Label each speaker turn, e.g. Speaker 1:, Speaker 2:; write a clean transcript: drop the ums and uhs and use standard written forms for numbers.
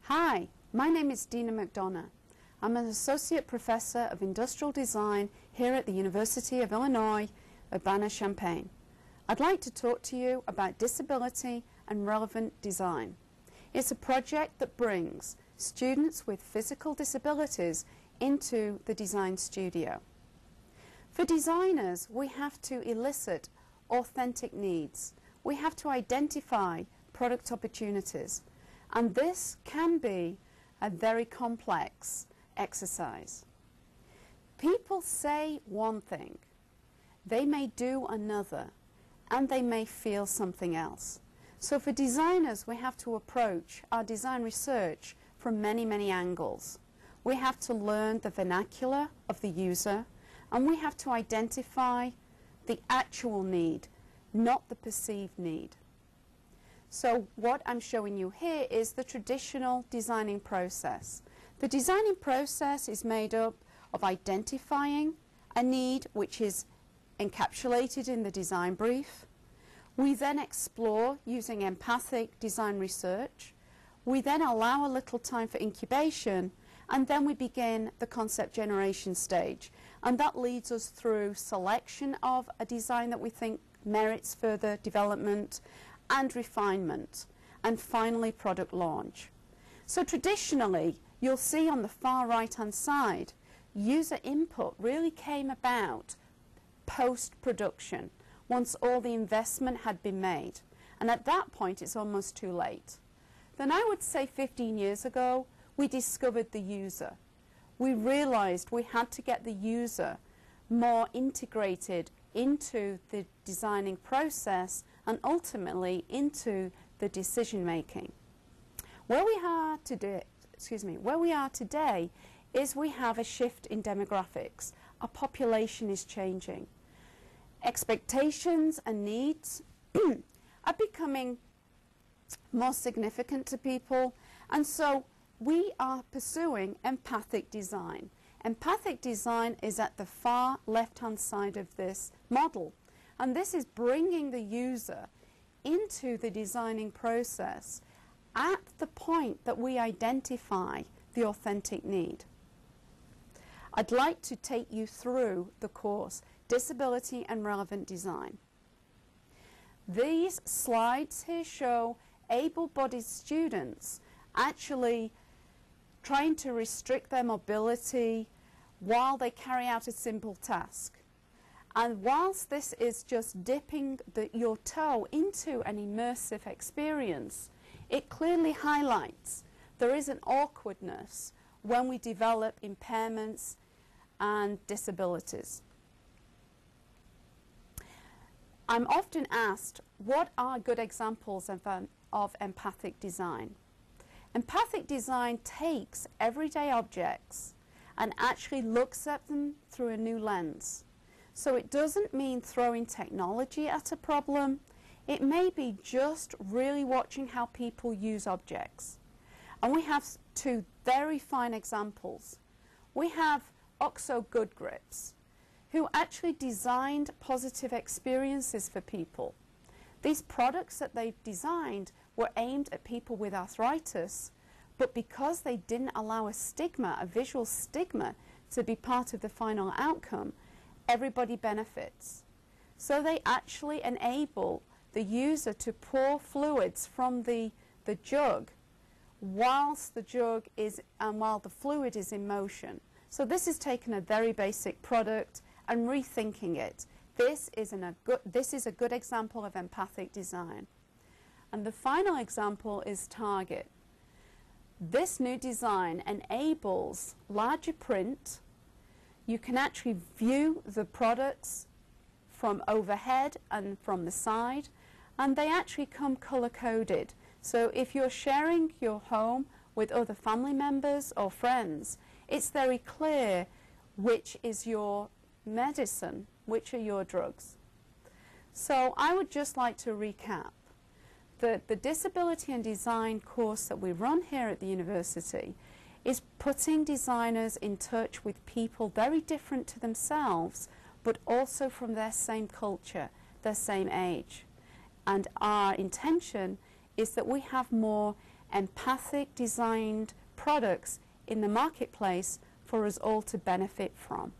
Speaker 1: Hi, my name is Deana-McDonagh. I'm an Associate Professor of Industrial Design here at the University of Illinois, Urbana-Champaign. I'd like to talk to you about disability and relevant design. It's a project that brings students with physical disabilities into the design studio. For designers, we have to elicit authentic needs. We have to identify product opportunities. And this can be a very complex exercise. People say one thing, they may do another, and they may feel something else. So for designers, we have to approach our design research from many, many angles. We have to learn the vernacular of the user, and we have to identify the actual need, not the perceived need. So what I'm showing you here is the traditional designing process. The designing process is made up of identifying a need which is encapsulated in the design brief. We then explore using empathic design research. We then allow a little time for incubation, and then we begin the concept generation stage. And that leads us through selection of a design that we think merits further development and refinement, and finally product launch. So traditionally, you'll see on the far right hand side, user input really came about post-production, once all the investment had been made. And at that point, it's almost too late. Then I would say 15 years ago, we discovered the user. We realized we had to get the user more integrated into the designing process and ultimately into the decision making. Where we are today is we have a shift in demographics. Our population is changing. Expectations and needs are becoming more significant to people, and so we are pursuing empathic design. Empathic design is at the far left-hand side of this model, and this is bringing the user into the designing process at the point that we identify the authentic need. I'd like to take you through the course, Disability and Relevant Design. These slides here show able-bodied students actually trying to restrict their mobility while they carry out a simple task. And whilst this is just dipping your toe into an immersive experience, it clearly highlights there is an awkwardness when we develop impairments and disabilities. I'm often asked, what are good examples of empathic design? Empathic design takes everyday objects and actually looks at them through a new lens. So it doesn't mean throwing technology at a problem. It may be just really watching how people use objects. And we have two very fine examples. We have Oxo Good Grips, who actually designed positive experiences for people. These products that they've designed were aimed at people with arthritis, but because they didn't allow a stigma, a visual stigma, to be part of the final outcome, everybody benefits. So they actually enable the user to pour fluids from the jug whilst the jug is, while the fluid is in motion. So this is taking a very basic product and rethinking it. This is a good example of empathic design. And the final example is Target. This new design enables larger print. You can actually view the products from overhead and from the side, and they actually come color-coded. So if you're sharing your home with other family members or friends, it's very clear which is your medicine, which are your drugs. So I would just like to recap that the Disability and Design course that we run here at the university is putting designers in touch with people very different to themselves, but also from their same culture, their same age. And our intention is that we have more empathic designed products in the marketplace for us all to benefit from.